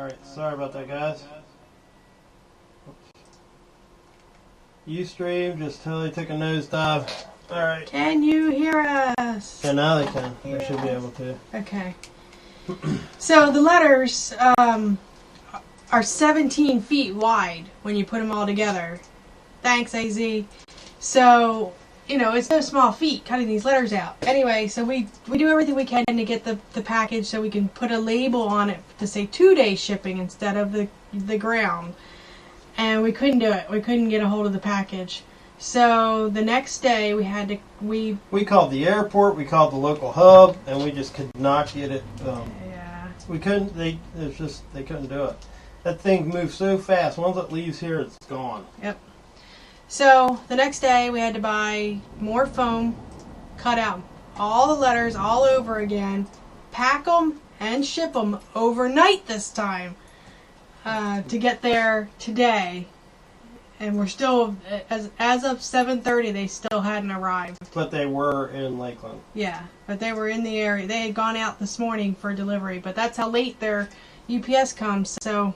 Alright, sorry about that, guys. Ustream just totally took a nosedive. Alright. Can you hear us? Yeah, now they can. They should be able to. Okay. So the letters are 17 feet wide when you put them all together. Thanks, AZ. So, you know, it's no small feat cutting these letters out. Anyway, so we do everything we can to get the package so we can put a label on it to say 2-day shipping instead of the ground. And we couldn't do it. We couldn't get a hold of the package. So the next day we had to we called the airport, we called the local hub, and we just could not get it. Yeah. We couldn't. They couldn't do it. That thing moves so fast. Once it leaves here, it's gone. Yep. So the next day we had to buy more foam, cut out all the letters all over again, pack them and ship them overnight this time to get there today. And we're still, as of 7:30, they still hadn't arrived. But they were in Lakeland. Yeah, but they were in the area. They had gone out this morning for delivery, but that's how late their UPS comes. So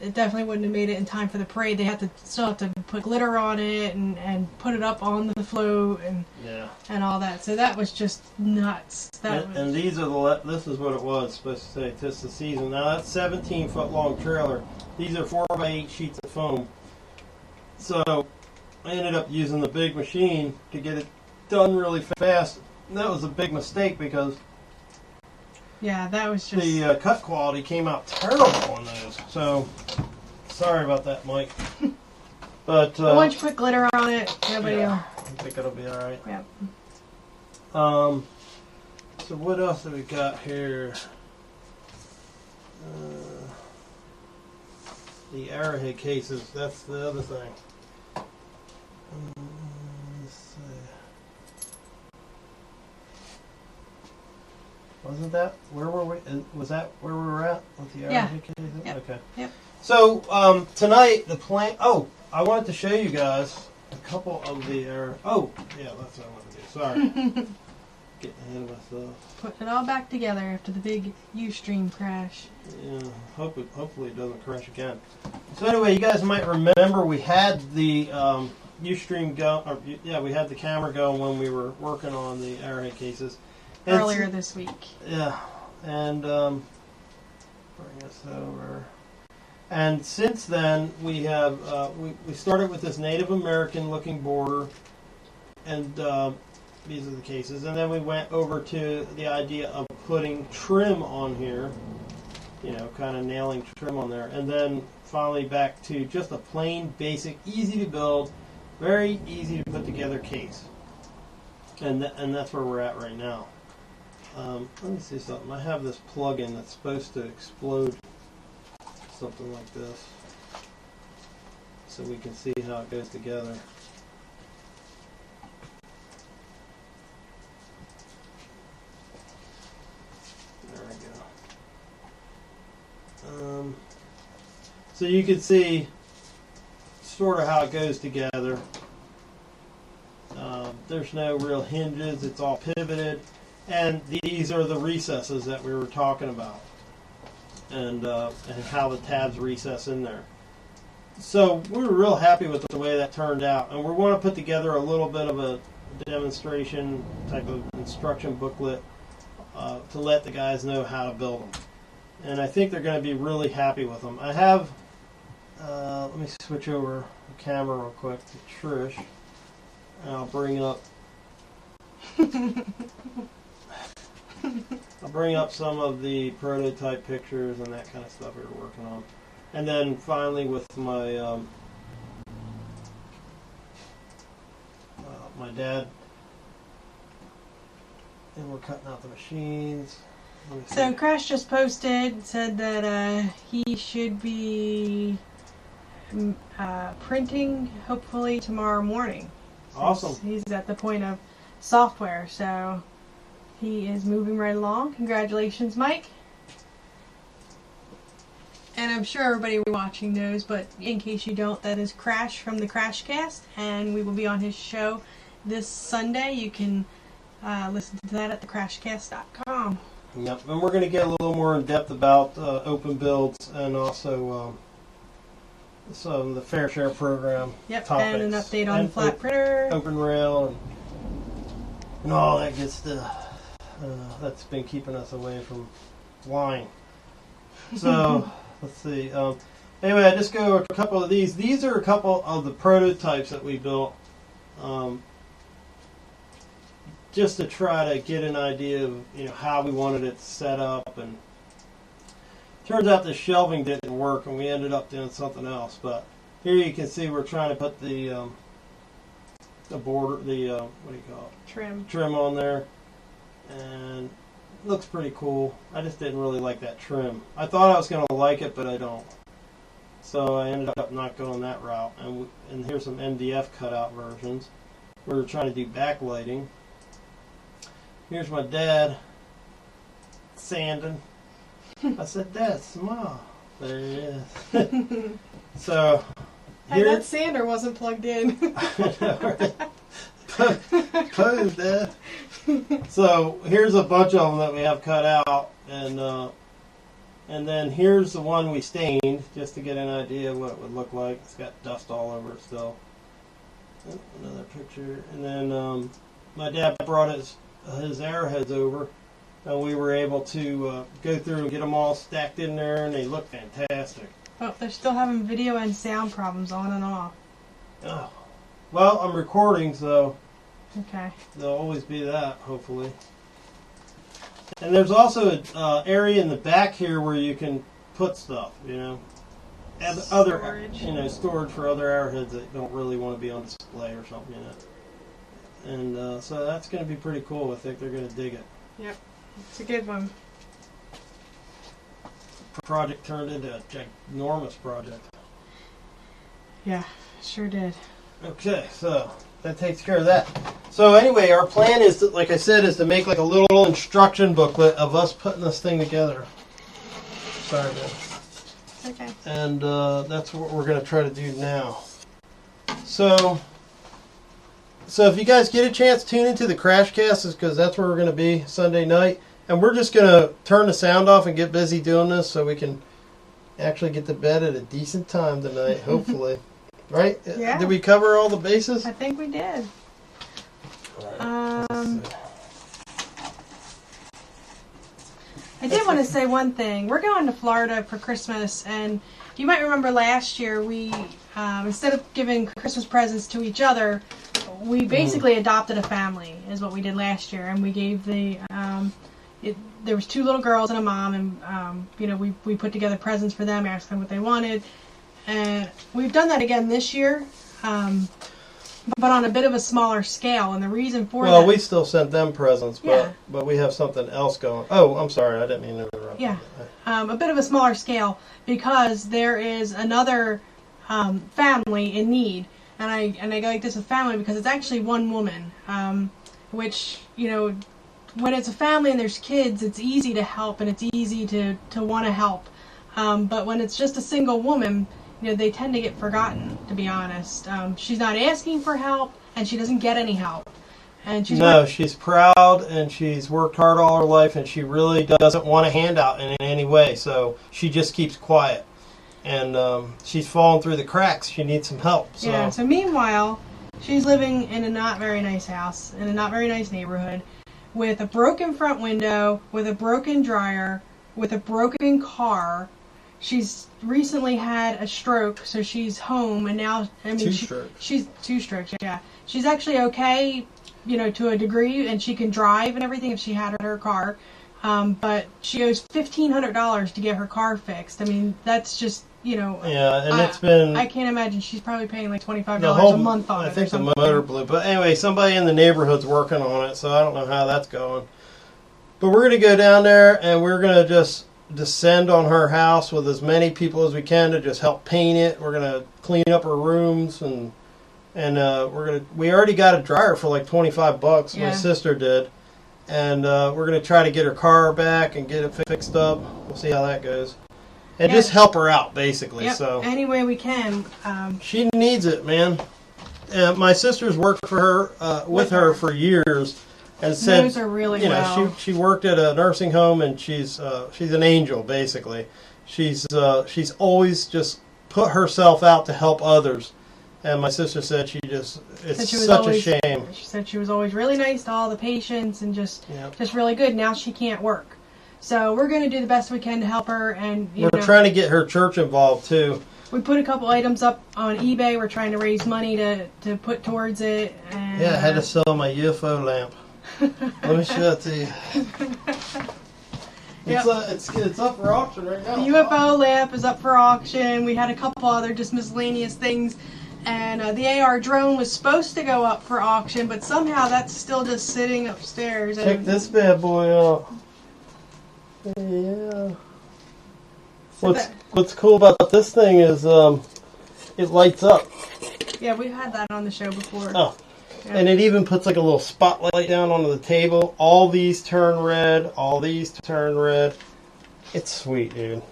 it definitely wouldn't have made it in time for the parade. They still have to put glitter on it and put it up on the float and all that. So that was just nuts. And these are this is what it was supposed to say. Tis the season. Now that's 17-foot long trailer. These are 4x8 sheets of foam. So I ended up using the big machine to get it done really fast. And that was a big mistake because that was just the cut quality came out terrible on those. So sorry about that, Mike. But once you put glitter on it, nobody will. I think it'll be all right. Yep. So what else have we got here? The arrowhead cases. That's the other thing. Let's see. Wasn't that where were we? Was that where we were at with the arrowhead cases? Yep. Okay. Yep. So tonight the plan. Oh, I wanted to show you guys a couple of the Oh, yeah, that's what I wanted to do. Sorry. Getting ahead of myself. Putting it all back together after the big Ustream crash. Yeah, hopefully it doesn't crash again. So anyway, you guys might remember we had the Ustream go. We had the camera going when we were working on the arrowhead cases. And earlier this week. Yeah, and bring us over. And since then, we have we started with this Native American looking border, and these are the cases, and then we went over to the idea of putting trim on here, you know, kind of nailing trim on there, and then finally back to just a plain, basic, easy to build, very easy to put together case, and that's where we're at right now. Let me see something. I have this plug-in that's supposed to explode something like this, so we can see how it goes together. There we go. So you can see sort of how it goes together. There's no real hinges. It's all pivoted. And these are the recesses that we were talking about, and how the tabs recess in there. So we were real happy with the way that turned out, and we're going to put together a little bit of a demonstration type of instruction booklet to let the guys know how to build them. And I think they're going to be really happy with them. I have, let me switch over the camera real quick to Trish, and I'll bring up some of the prototype pictures and that kind of stuff we were working on. And then finally with my my dad, and we're cutting out the machines. So Crash just posted, said that he should be printing hopefully tomorrow morning. Awesome. He's at the point of software, so he is moving right along. Congratulations, Mike. And I'm sure everybody watching knows, but in case you don't, that is Crash from the Crashcast, and we will be on his show this Sunday. You can listen to that at thecrashcast.com. Yep, and we're going to get a little more in depth about open builds and also some of the Fair Share program topics. And an update on flat printer, open rail, and all that good stuff. That's been keeping us away from flying. So let's see. Anyway, I just go over a couple of these. These are a couple of the prototypes that we built. Just to try to get an idea of how we wanted it set up, and turns out the shelving didn't work, and we ended up doing something else. But here you can see we're trying to put the border, what do you call it? Trim on there, and it looks pretty cool. I just didn't really like that trim. I thought I was going to like it, but I don't. So I ended up not going that route. And here's some MDF cutout versions. We were trying to do backlighting. Here's my dad sanding. I said, Dad, smile. There he is. So, hey, that sander wasn't plugged in. Close, Dad. So here's a bunch of them that we have cut out, and then here's the one we stained just to get an idea of what it would look like. It's got dust all over it still. Another picture, and then my dad brought his arrowheads over, and we were able to go through and get them all stacked in there, and they look fantastic. Oh, they're still having video and sound problems on and off. Oh, well, I'm recording, so okay. There'll always be that, hopefully. And there's also an area in the back here where you can put stuff, and other storage for other arrowheads that don't really want to be on display or something, And so that's going to be pretty cool. I think they're going to dig it. Yep, it's a good one. Project turned into a ginormous project. Yeah, sure did. Okay, so that takes care of that. So anyway, our plan is, like I said, is to make like a little instruction booklet of us putting this thing together. Sorry, man. Okay. And that's what we're going to try to do now. So if you guys get a chance, tune into the Crashcast, because that's where we're going to be Sunday night. And we're just going to turn the sound off and get busy doing this so we can actually get to bed at a decent time tonight, hopefully. Right? Yeah. Did we cover all the bases? I think we did. Right. I did want to say one thing. We're going to Florida for Christmas, and you might remember last year we, instead of giving Christmas presents to each other, we basically adopted a family, is what we did last year, and we gave there was 2 little girls and a mom, and we put together presents for them, asked them what they wanted, and we've done that again this year, but on a bit of a smaller scale, and the reason for that... Well, we still sent them presents, but we have something else going. Oh, I'm sorry, I didn't mean to interrupt. Yeah, a bit of a smaller scale, because there is another family in need. And I go like this with family because it's actually one woman, which, when it's a family and there's kids, it's easy to help and it's easy to want to help. But when it's just a single woman, they tend to get forgotten, to be honest. She's not asking for help, and she doesn't get any help. And she's proud, and she's worked hard all her life, and she really doesn't want a handout in any way, so she just keeps quiet. And she's fallen through the cracks. She needs some help. So. Yeah, so meanwhile, she's living in a not very nice house, in a not very nice neighborhood, with a broken front window, with a broken dryer, with a broken car. She's recently had a stroke, so she's home, and now, she's 2 strokes, yeah. She's actually okay, to a degree, and she can drive and everything if she had her car. But she owes $1,500 to get her car fixed. I mean, that's just, Yeah, and it's been... I can't imagine. She's probably paying like $25 a month on it. I think the motor blew. But anyway, somebody in the neighborhood's working on it, so I don't know how that's going. But we're going to go down there, and we're going to just descend on her house with as many people as we can to just help paint it. We're going to clean up her rooms, and we already got a dryer for like $25. Yeah. My sister did. And we're going to try to get her car back and get it fixed up. We'll see how that goes. And just help her out, basically. Yep, So any way we can. She needs it, man. My sister's worked for her, with her for years. and said, knows her really you know, well. she worked at a nursing home, and she's an angel basically. She's always just put herself out to help others. And my sister said it's such a shame. She said she was always really nice to all the patients and just really good. Now she can't work. So we're going to do the best we can to help her. And we're trying to get her church involved too. We put a couple items up on eBay. We're trying to raise money to put towards it. And, yeah, I had to sell my UFO lamp. Let me show it to you. It's up for auction right now. The UFO lamp is up for auction. We had a couple other just miscellaneous things. And the AR drone was supposed to go up for auction, but somehow that's still just sitting upstairs. Check this bad boy out. Yeah. What's cool about this thing is it lights up. Yeah, we've had that on the show before. Oh. Yeah. And it even puts like a little spotlight down onto the table. All these turn red. All these turn red. It's sweet, dude.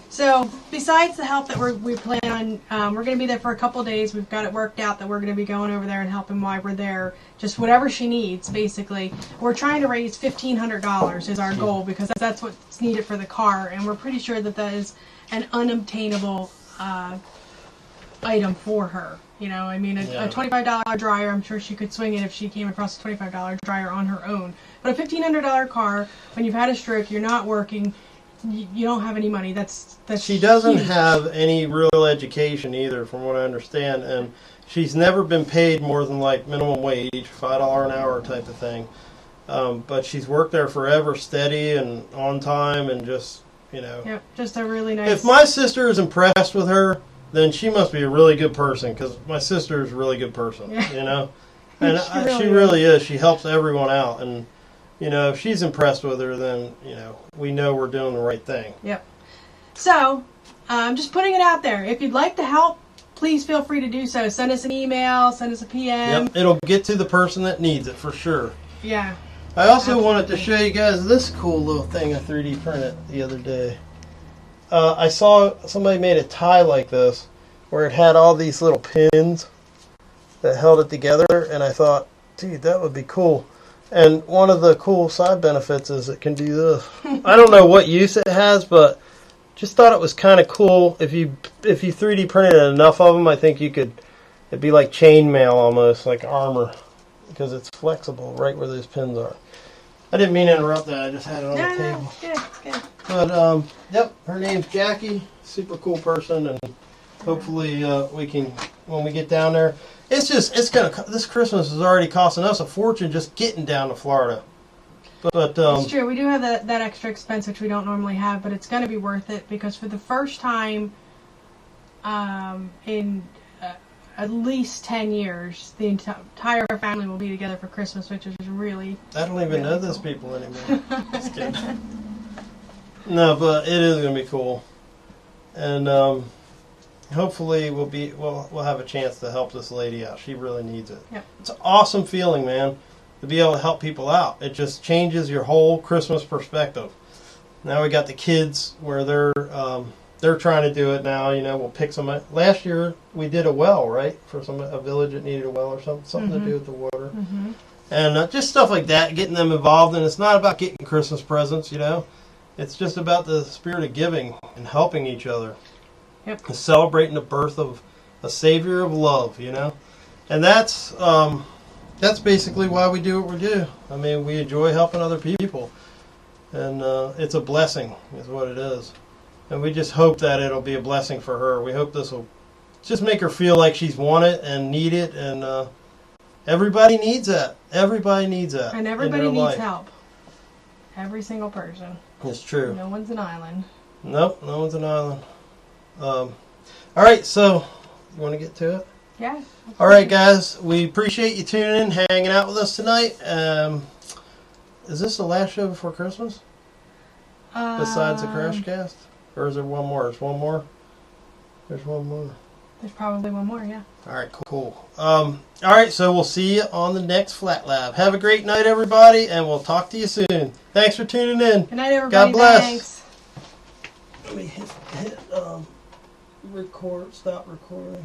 So, besides the help that we plan on, we're going to be there for a couple days. We've got it worked out that we're going to be going over there and helping while we're there. Just whatever she needs, basically. We're trying to raise $1,500 is our goal because that's what's needed for the car. And we're pretty sure that is an unobtainable item for her. You know, I mean, a $25 dryer, I'm sure she could swing it if she came across a $25 dryer on her own. But a $1,500 car, when you've had a stroke, you're not working, you don't have any money. That's she doesn't huge. have any real education either, from what I understand, and she's never been paid more than like minimum wage, $5 an hour type of thing. But she's worked there forever, steady and on time, and just, you know. Yep, just a really nice. If my sister is impressed with her, then she must be a really good person, because my sister is a really good person, you know. And she really is. She helps everyone out, and you know, if she's impressed with her, then, you know, we know we're doing the right thing. Yep. So, I'm just putting it out there. If you'd like to help, please feel free to do so. Send us an email, send us a PM. Yep, it'll get to the person that needs it for sure. Yeah. I also wanted to show you guys this cool little thing I 3D printed the other day. I saw somebody made a tie like this, where it had all these little pins that held it together, and I thought, dude, that would be cool. And one of the cool side benefits is it can do this. I don't know what use it has, but just thought it was kind of cool. If you 3D printed enough of them, I think you could. It'd be like chainmail almost, like armor, because it's flexible right where those pins are. I didn't mean to interrupt that. I just had it on the table. No, it's good. But yep, her name's Jackie. Super cool person, and hopefully we can, when we get down there. This Christmas is already costing us a fortune just getting down to Florida. But it's true. We do have that extra expense, which we don't normally have, but it's going to be worth it because for the first time in at least 10 years, the entire family will be together for Christmas, which is really. I don't even know those people anymore. Just kidding. No, but it is going to be cool, and hopefully we'll have a chance to help this lady out. She really needs it. Yep. It's an awesome feeling, man, to be able to help people out. It just changes your whole Christmas perspective. Now we got the kids where they're trying to do it now. You know, we'll pick some. Last year we did a well, right, for a village that needed a well or something to do with the water, and just stuff like that, getting them involved. And it's not about getting Christmas presents, you know. It's just about the spirit of giving and helping each other. Yep. And celebrating the birth of a Savior of love, you know. And that's basically why we do what we do. I mean, we enjoy helping other people. And it's a blessing is what it is. And we just hope that it'll be a blessing for her. We hope this will just make her feel like she's want it and need it. And everybody needs that. Everybody needs that. And everybody needs help. Every single person. It's true. No one's an island. Nope, no one's an island. All right, so you want to get to it? Yeah. All right, guys, we appreciate you tuning in, hanging out with us tonight. Is this the last show before Christmas? Besides the Crash Cast? Or is there one more? There's one more? There's one more. There's probably one more, yeah. All right, cool. All right, so we'll see you on the next PhlatLab. Have a great night, everybody, and we'll talk to you soon. Thanks for tuning in. Good night, everybody. God bless. Thanks. Let me hit record, stop recording.